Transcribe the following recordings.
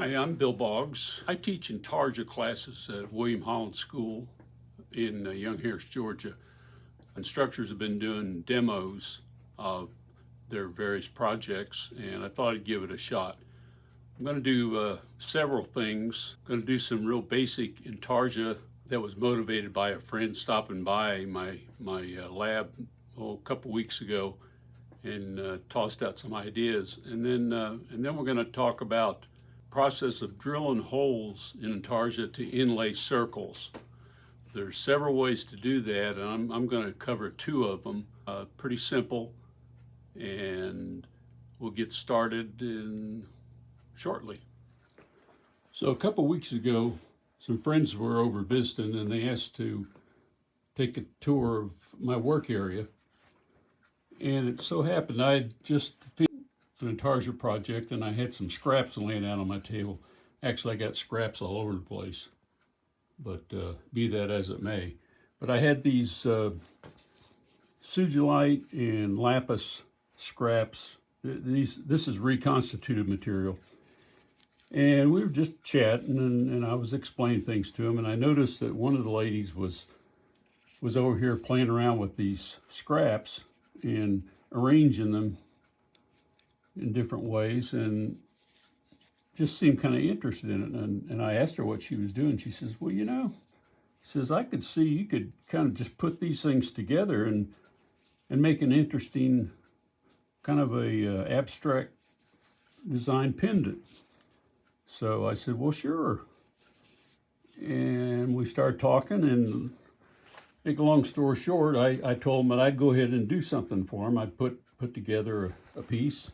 Hi, I'm Bill Boggs. I teach Intarsia classes at William Holland School in Young Harris, Georgia. Instructors have been doing demos of their various projects, and I thought I'd give it a shot. I'm going to do several things. I'm going to do some real basic Intarsia that was motivated by a friend stopping by my lab a couple weeks ago and tossed out some ideas. And then we're going to talk about process of drilling holes in Intarsia to inlay circles. There's several ways to do that, and I'm going to cover two of them. Pretty simple, and we'll get started shortly. So a couple weeks ago, some friends were over visiting, and they asked to take a tour of my work area. And it so happened I'd just finished an Intarsia project, and I had some scraps laying out on my table. Actually, I got scraps all over the place, but be that as it may. But I had these sugilite and lapis scraps. This is reconstituted material. And we were just chatting, and I was explaining things to him, and I noticed that one of the ladies was over here playing around with these scraps and arranging them in different ways, and just seemed kind of interested in it. And I asked her what she was doing. She says, well, says, I could see you could kind of just put these things together and make an interesting kind of a abstract design pendant. So I said, well, sure. And we started talking, and make a long story short, I told him that I'd go ahead and do something for him. I'd put together a piece.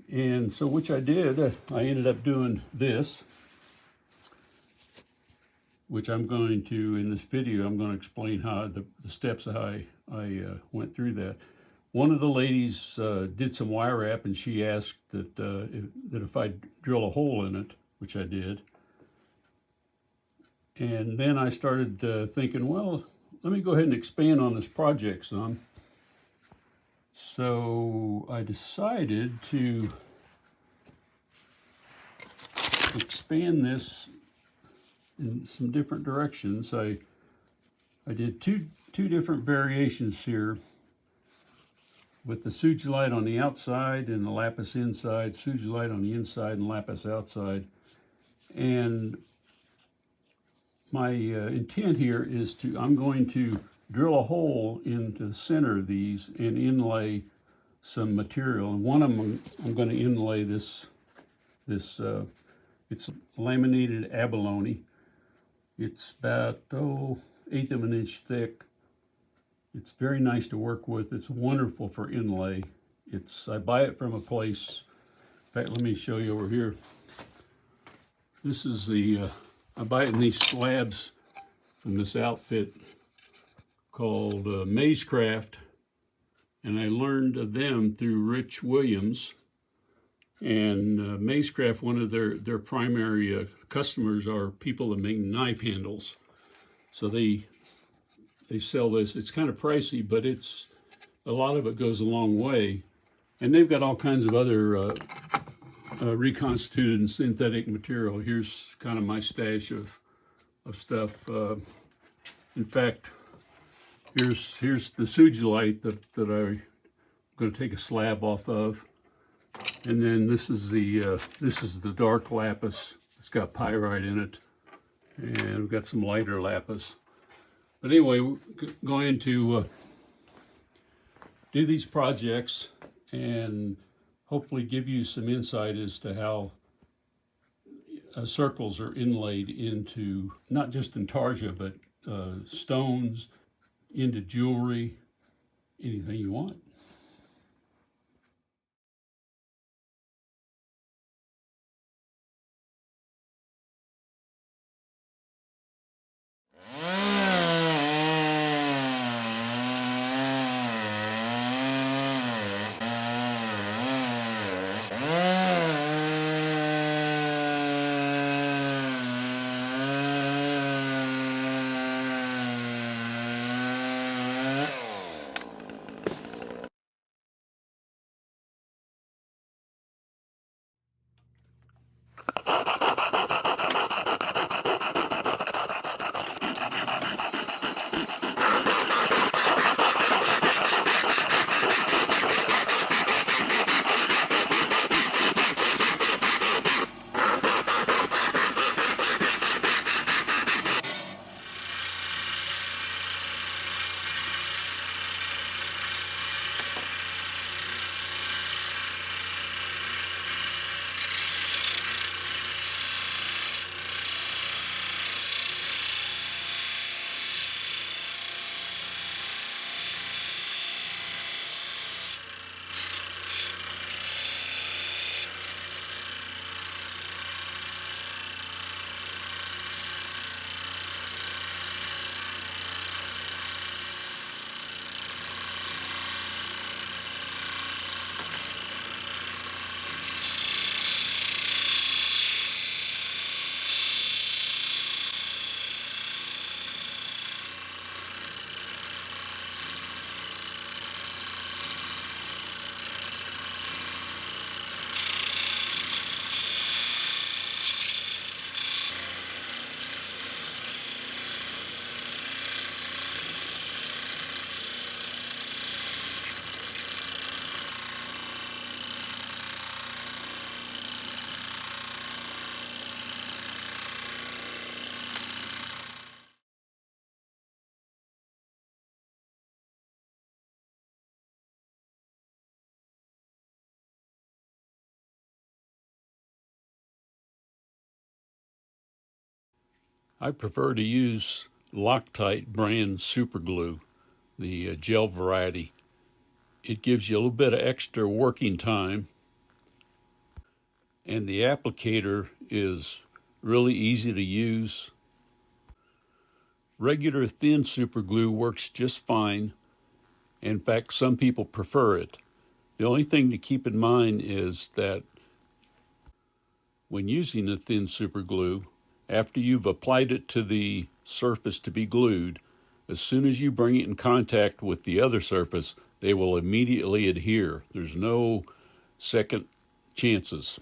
And so, which I did. I ended up doing this, which I'm going to, in this video, I'm going to explain how the steps how I went through that. One of the ladies did some wire wrap, and she asked that if I'd drill a hole in it, which I did. And then I started thinking, well, let me go ahead and expand on this project some. So I decided to expand this in some different directions. I did two different variations here, with the sugilite on the outside and the lapis inside, sugilite on the inside and lapis outside. And my intent here is I'm going to drill a hole into the center of these and inlay some material. And one of them, I'm going to inlay this it's laminated abalone. It's about, 1/8 of an inch thick. It's very nice to work with. It's wonderful for inlay. I buy it from a place. In fact, let me show you over here. This is I buy it in these slabs from this outfit called Mazecraft, and I learned of them through Rich Williams. And Mazecraft, one of their primary customers are people that make knife handles. So they sell this. It's kind of pricey, but a lot of it goes a long way. And they've got all kinds of other reconstituted and synthetic material. Here's kind of my stash of stuff. In fact, here's the sugilite that I'm going to take a slab off of. And then this is the dark lapis. It's got pyrite in it, and we've got some lighter lapis. But anyway, we're going to do these projects and hopefully give you some insight as to how circles are inlaid into not just Intarsia, but stones, into jewelry, anything you want. I prefer to use Loctite brand super glue, the gel variety. It gives you a little bit of extra working time, and the applicator is really easy to use. Regular thin super glue works just fine. In fact, some people prefer it. The only thing to keep in mind is that when using a thin super glue, after you've applied it to the surface to be glued, as soon as you bring it in contact with the other surface, they will immediately adhere. There's no second chances.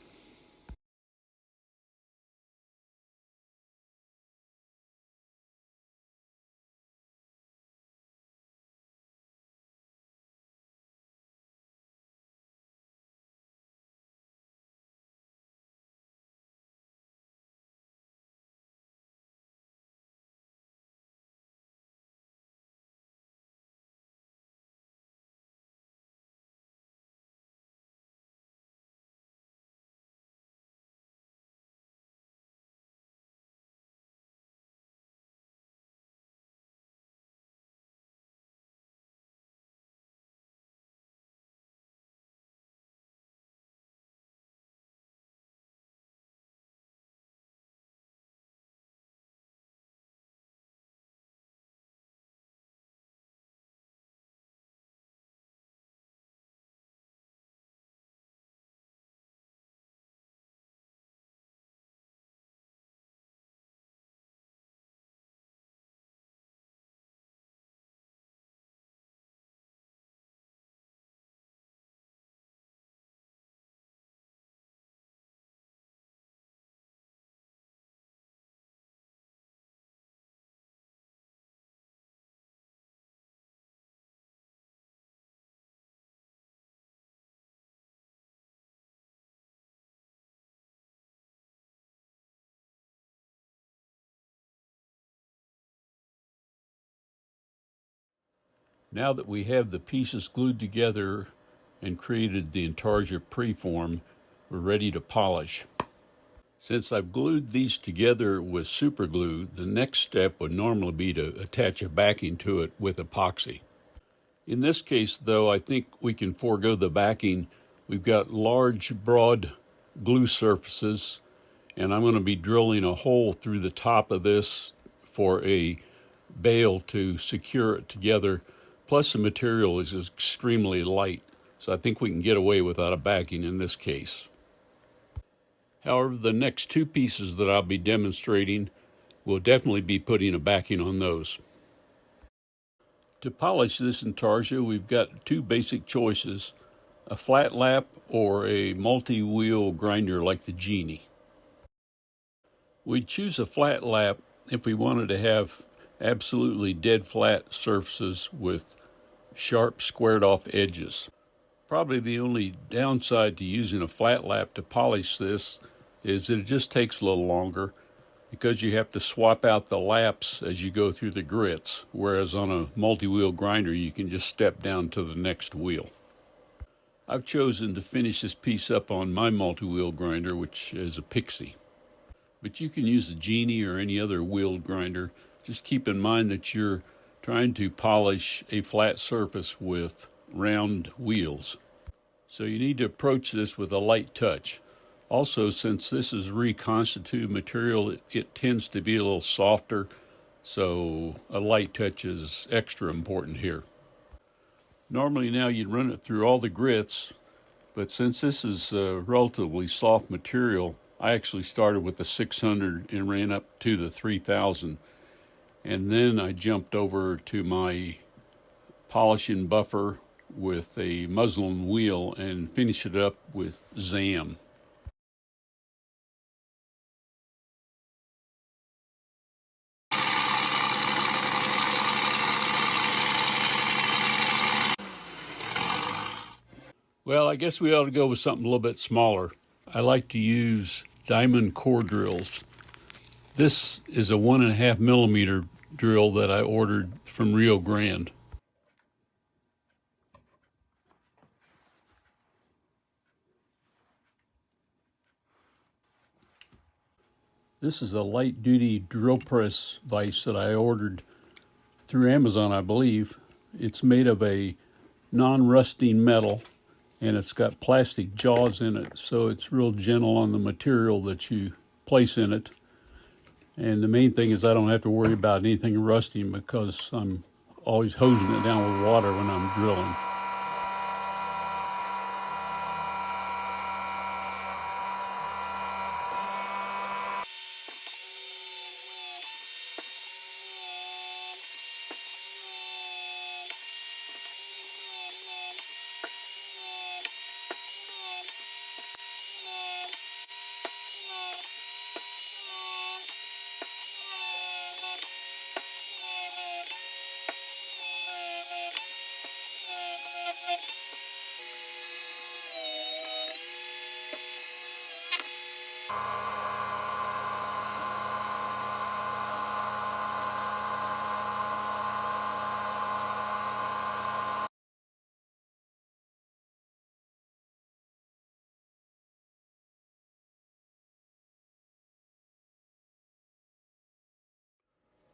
Now that we have the pieces glued together and created the Intarsia preform, we're ready to polish. Since I've glued these together with super glue, the next step would normally be to attach a backing to it with epoxy. In this case, though, I think we can forego the backing. We've got large, broad glue surfaces, and I'm going to be drilling a hole through the top of this for a bail to secure it together. Plus, the material is extremely light, so I think we can get away without a backing in this case. However, the next two pieces that I'll be demonstrating will definitely be putting a backing on those. To polish this Intarsia, we've got two basic choices, a flat lap or a multi-wheel grinder like the Genie. We'd choose a flat lap if we wanted to have absolutely dead flat surfaces with sharp squared off edges. Probably the only downside to using a flat lap to polish this is that it just takes a little longer because you have to swap out the laps as you go through the grits, whereas on a multi-wheel grinder you can just step down to the next wheel. I've chosen to finish this piece up on my multi-wheel grinder, which is a Pixie. But you can use a Genie or any other wheeled grinder. Just keep in mind that you're trying to polish a flat surface with round wheels. So you need to approach this with a light touch. Also, since this is reconstituted material, it tends to be a little softer, so a light touch is extra important here. Normally now you'd run it through all the grits, but since this is a relatively soft material, I actually started with the 600 and ran up to the 3000. And then I jumped over to my polishing buffer with a muslin wheel and finished it up with Zam. Well, I guess we ought to go with something a little bit smaller. I like to use diamond core drills. This is a 1.5 millimeter drill that I ordered from Rio Grande. This is a light-duty drill press vise that I ordered through Amazon, I believe. It's made of a non-rusting metal, and it's got plastic jaws in it, so it's real gentle on the material that you place in it. And the main thing is I don't have to worry about anything rusting because I'm always hosing it down with water when I'm drilling.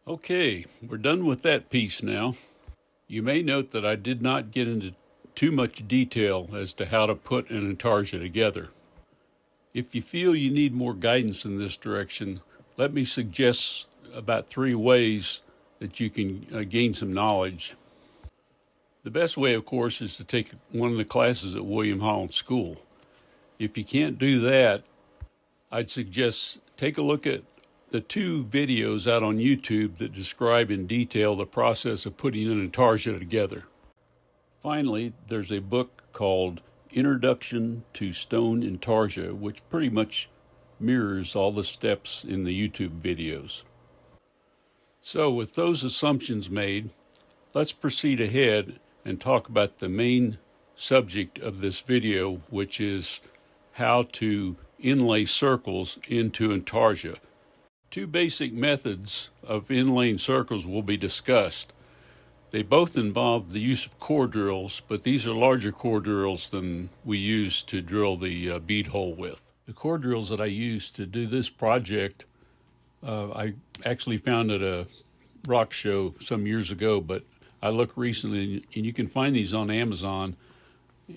Okay, we're done with that piece now. You may note that I did not get into too much detail as to how to put an Intarsia together. If you feel you need more guidance in this direction, let me suggest about 3 ways that you can gain some knowledge. The best way, of course, is to take one of the classes at William Holland School. If you can't do that, I'd suggest take a look at the 2 videos out on YouTube that describe in detail the process of putting an Intarsia together. Finally, there's a book called Introduction to Stone Intarsia, which pretty much mirrors all the steps in the YouTube videos. So with those assumptions made, let's proceed ahead and talk about the main subject of this video, which is how to inlay circles into Intarsia. 2 basic methods of inlaying circles will be discussed. They both involve the use of core drills, but these are larger core drills than we use to drill the bead hole with. The core drills that I used to do this project, I actually found at a rock show some years ago, but I looked recently, and you can find these on Amazon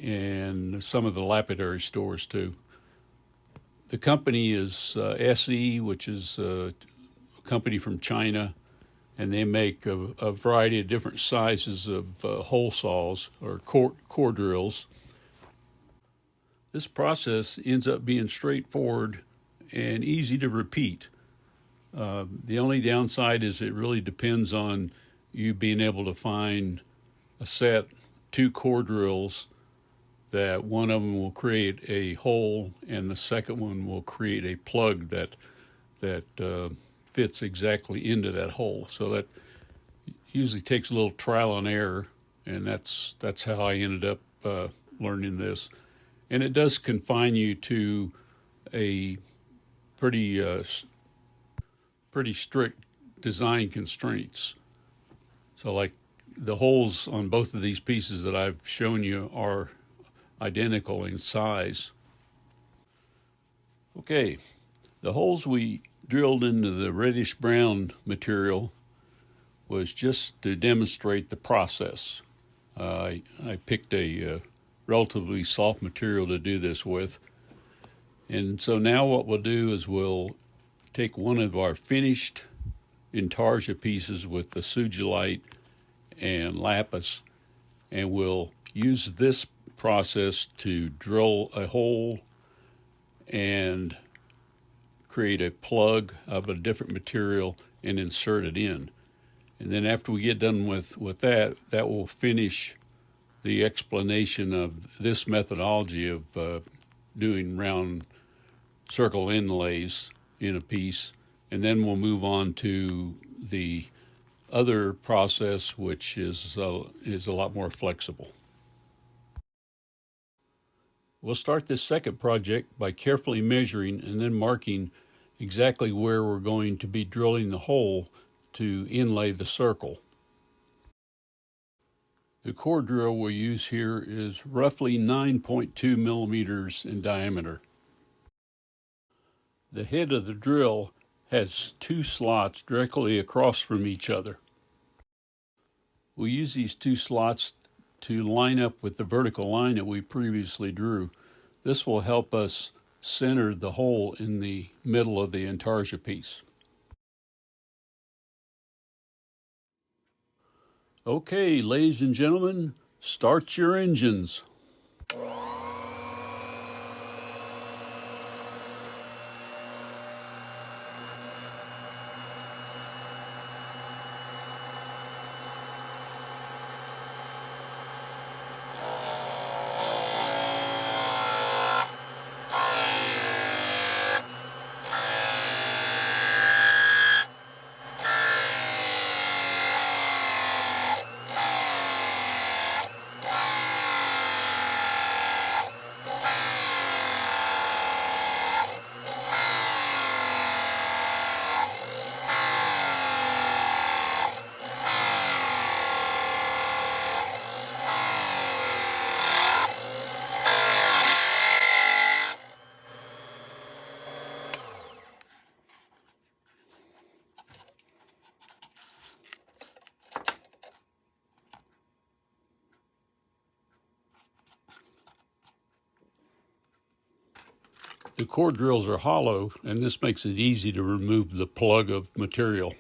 and some of the lapidary stores too. The company is SE, which is a company from China, and they make a variety of different sizes of hole saws or core drills. This process ends up being straightforward and easy to repeat. The only downside is it really depends on you being able to find a set, 2 core drills, that one of them will create a hole and the second one will create a plug that fits exactly into that hole. So that usually takes a little trial and error, and that's how I ended up learning this. And it does confine you to a pretty strict design constraints. So like the holes on both of these pieces that I've shown you are identical in size. Okay, the holes we drilled into the reddish brown material was just to demonstrate the process. I picked a relatively soft material to do this with. And so now what we'll do is we'll take one of our finished Intarsia pieces with the sugilite and lapis, and we'll use this process to drill a hole and create a plug of a different material and insert it in. And then after we get done with that will finish the explanation of this methodology of doing round circle inlays in a piece. And then we'll move on to the other process, which is a lot more flexible. We'll start this second project by carefully measuring and then marking exactly where we're going to be drilling the hole to inlay the circle. The core drill we'll use here is roughly 9.2 millimeters in diameter. The head of the drill has two slots directly across from each other. We'll use these two slots to line up with the vertical line that we previously drew. This will help us center the hole in the middle of the Intarsia piece. Okay, ladies and gentlemen, start your engines. The core drills are hollow, and this makes it easy to remove the plug of material.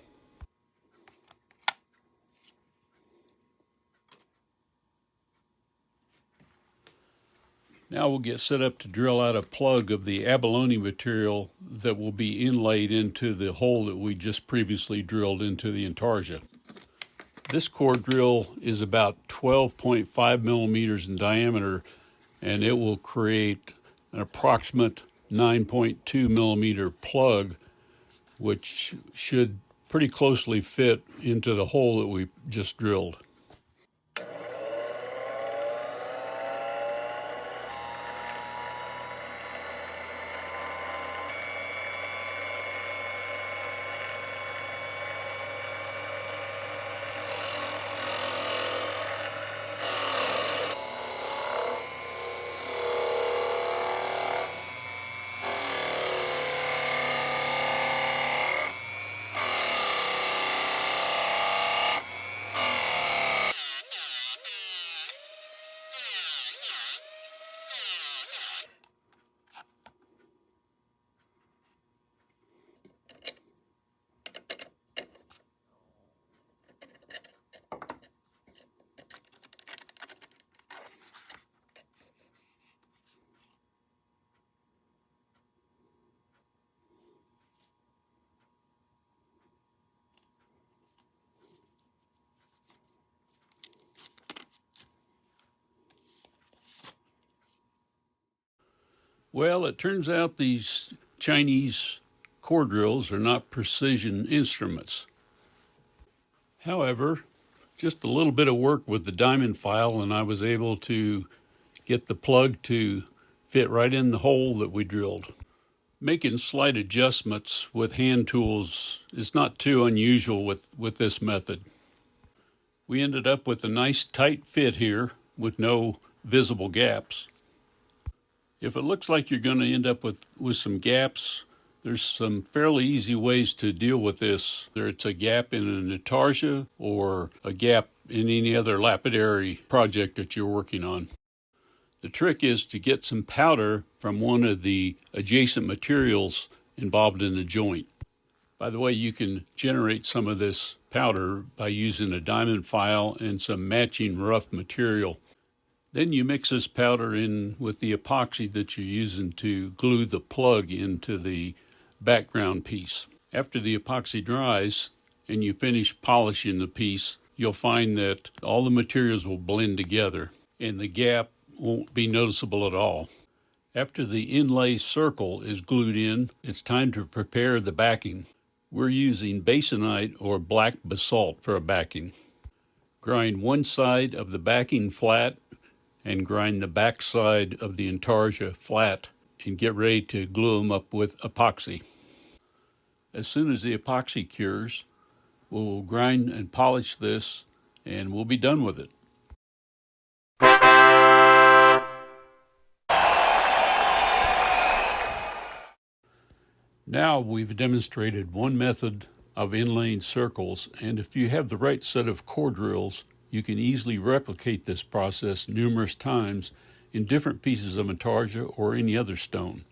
Now we'll get set up to drill out a plug of the abalone material that will be inlaid into the hole that we just previously drilled into the Intarsia. This core drill is about 12.5 millimeters in diameter, and it will create an approximate 9.2 millimeter plug, which should pretty closely fit into the hole that we just drilled. Well, it turns out these Chinese core drills are not precision instruments. However, just a little bit of work with the diamond file and I was able to get the plug to fit right in the hole that we drilled. Making slight adjustments with hand tools is not too unusual with this method. We ended up with a nice tight fit here with no visible gaps. If it looks like you're going to end up with some gaps, there's some fairly easy ways to deal with this. Whether it's a gap in an Intarsia or a gap in any other lapidary project that you're working on. The trick is to get some powder from one of the adjacent materials involved in the joint. By the way, you can generate some of this powder by using a diamond file and some matching rough material. Then you mix this powder in with the epoxy that you're using to glue the plug into the background piece. After the epoxy dries and you finish polishing the piece, you'll find that all the materials will blend together and the gap won't be noticeable at all. After the inlay circle is glued in, it's time to prepare the backing. We're using basanite or black basalt for a backing. Grind one side of the backing flat and grind the back side of the Intarsia flat and get ready to glue them up with epoxy. As soon as the epoxy cures, we'll grind and polish this and we'll be done with it. Now we've demonstrated one method of inlaying circles, and if you have the right set of core drills, you can easily replicate this process numerous times in different pieces of Intarsia or any other stone.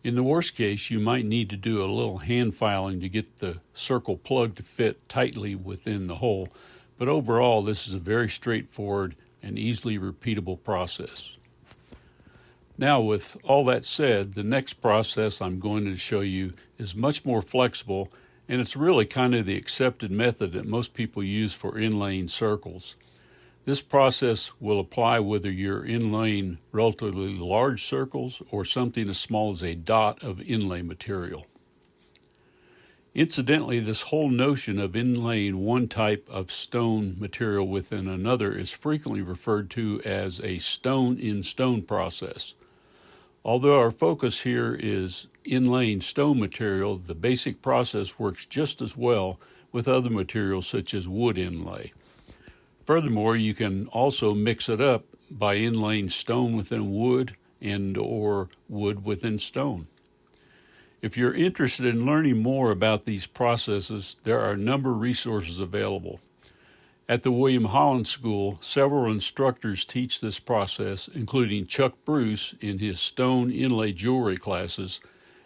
In the worst case, you might need to do a little hand filing to get the circle plug to fit tightly within the hole, but overall this is a very straightforward and easily repeatable process. Now, with all that said, the next process I'm going to show you is much more flexible, and it's really kind of the accepted method that most people use for inlaying circles. This process will apply whether you're inlaying relatively large circles or something as small as a dot of inlay material. Incidentally, this whole notion of inlaying one type of stone material within another is frequently referred to as a stone-in-stone process. Although our focus here is inlaying stone material, the basic process works just as well with other materials such as wood inlay. Furthermore, you can also mix it up by inlaying stone within wood and or wood within stone. If you're interested in learning more about these processes, there are a number of resources available. At the William Holland School, several instructors teach this process, including Chuck Bruce in his stone inlay jewelry classes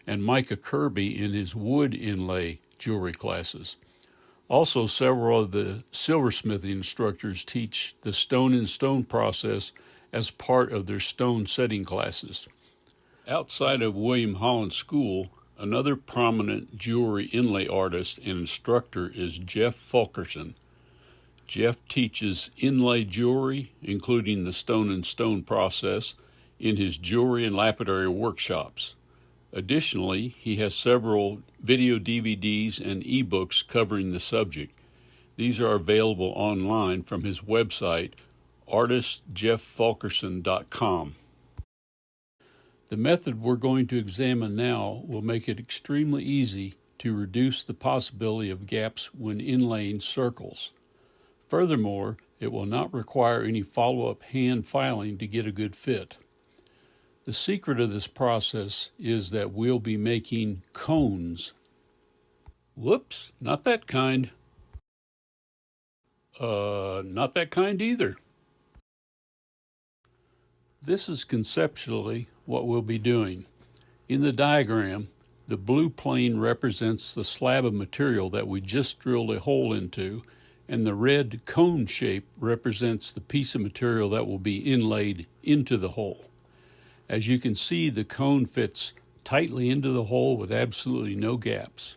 and Micah Kirby in his wood inlay jewelry classes. Also, several of the silversmithing instructors teach the stone-in-stone process as part of their stone setting classes. Outside of William Holland School, another prominent jewelry inlay artist and instructor is Jeff Fulkerson. Jeff teaches inlay jewelry, including the stone-in-stone process, in his jewelry and lapidary workshops. Additionally, he has several video DVDs and ebooks covering the subject. These are available online from his website, artistjefffulkerson.com. The method we're going to examine now will make it extremely easy to reduce the possibility of gaps when inlaying circles. Furthermore, it will not require any follow-up hand filing to get a good fit. The secret of this process is that we'll be making cones. Whoops, not that kind. Not that kind either. This is conceptually what we'll be doing. In the diagram, the blue plane represents the slab of material that we just drilled a hole into, and the red cone shape represents the piece of material that will be inlaid into the hole. As you can see, the cone fits tightly into the hole with absolutely no gaps.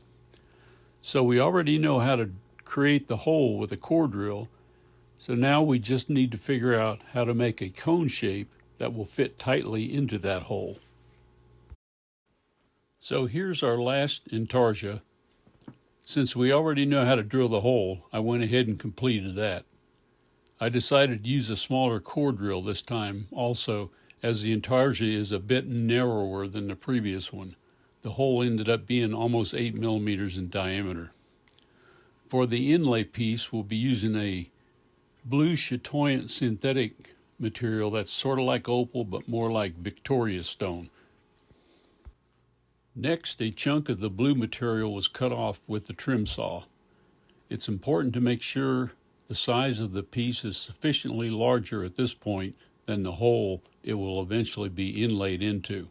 So we already know how to create the hole with a core drill, so now we just need to figure out how to make a cone shape that will fit tightly into that hole. So here's our last Intarsia. Since we already know how to drill the hole, I went ahead and completed that. I decided to use a smaller core drill this time also, as the Intarsia is a bit narrower than the previous one. The hole ended up being almost 8 millimeters in diameter. For the inlay piece, we'll be using a blue chatoyant synthetic material that's sort of like opal but more like Victoria stone. Next, a chunk of the blue material was cut off with the trim saw. It's important to make sure the size of the piece is sufficiently larger at this point than the hole it will eventually be inlaid into.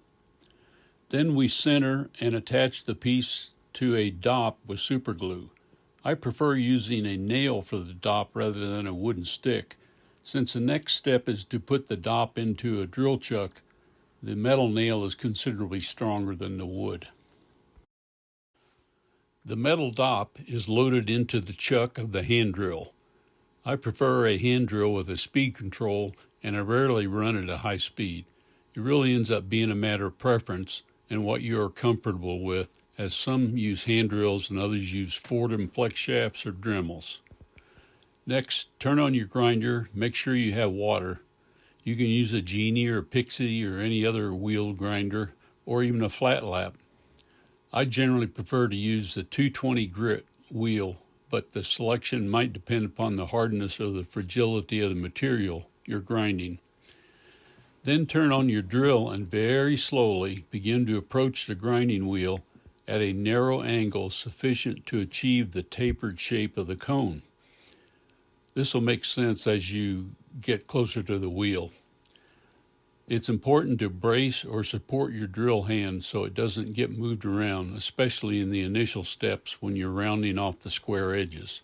Then we center and attach the piece to a dop with super glue. I prefer using a nail for the dop rather than a wooden stick. Since the next step is to put the dop into a drill chuck, the metal nail is considerably stronger than the wood. The metal dop is loaded into the chuck of the hand drill. I prefer a hand drill with a speed control, and I rarely run at a high speed. It really ends up being a matter of preference and what you are comfortable with, as some use hand drills and others use Fordham flex shafts or Dremels. Next, turn on your grinder. Make sure you have water. You can use a Genie or a Pixie or any other wheel grinder, or even a flat lap. I generally prefer to use the 220 grit wheel, but the selection might depend upon the hardness or the fragility of the material you're grinding. Then turn on your drill and very slowly begin to approach the grinding wheel at a narrow angle sufficient to achieve the tapered shape of the cone. This will make sense as you get closer to the wheel. It's important to brace or support your drill hand so it doesn't get moved around, especially in the initial steps when you're rounding off the square edges.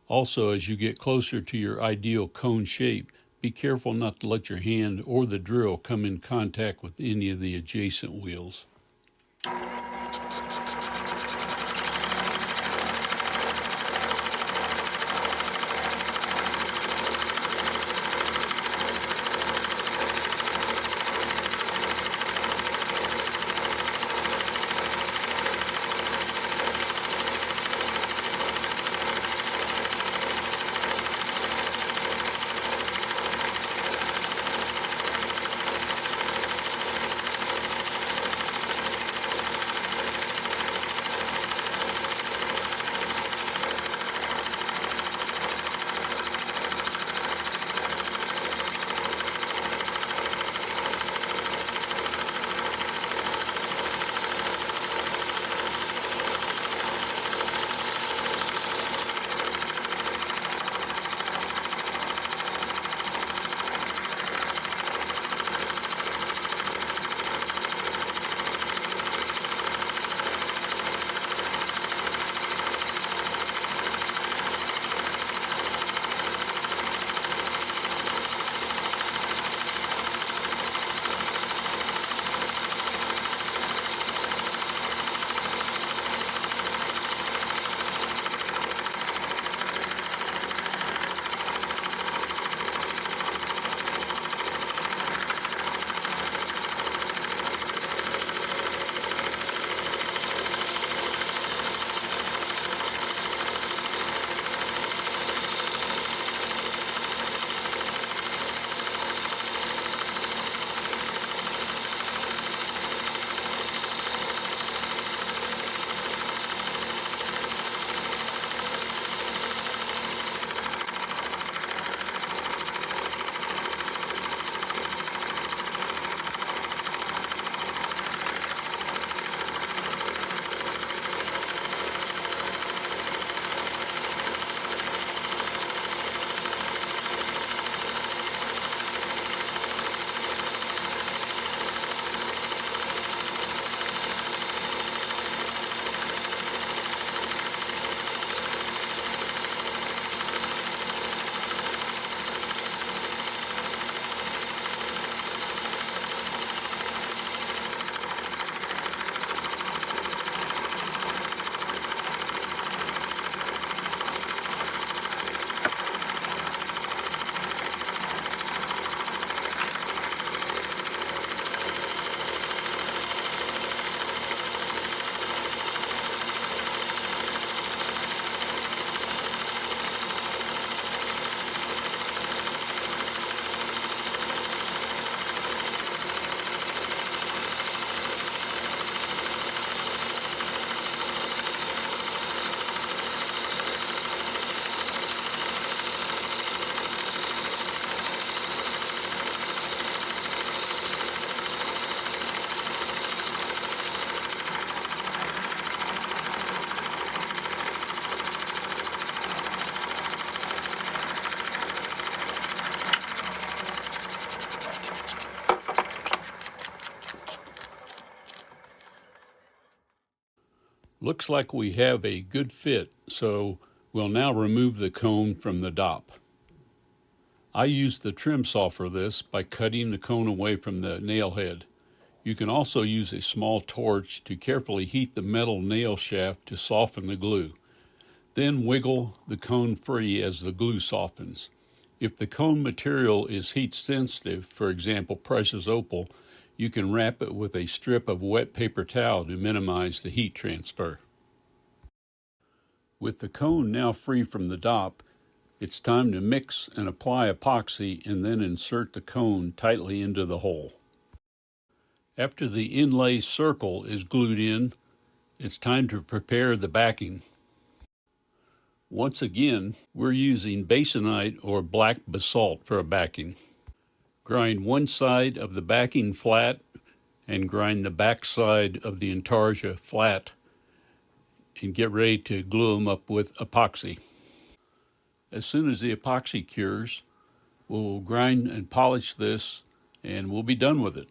Also, as you get closer to your ideal cone shape, be careful not to let your hand or the drill come in contact with any of the adjacent wheels. Looks like we have a good fit, so we'll now remove the cone from the dop. I use the trim saw for this by cutting the cone away from the nail head. You can also use a small torch to carefully heat the metal nail shaft to soften the glue. Then wiggle the cone free as the glue softens. If the cone material is heat sensitive, for example precious opal, you can wrap it with a strip of wet paper towel to minimize the heat transfer. With the cone now free from the dop, it's time to mix and apply epoxy and then insert the cone tightly into the hole. After the inlay circle is glued in, it's time to prepare the backing. Once again, we're using basanite or black basalt for a backing. Grind one side of the backing flat and grind the back side of the Intarsia flat and get ready to glue them up with epoxy. As soon as the epoxy cures, we'll grind and polish this and we'll be done with it.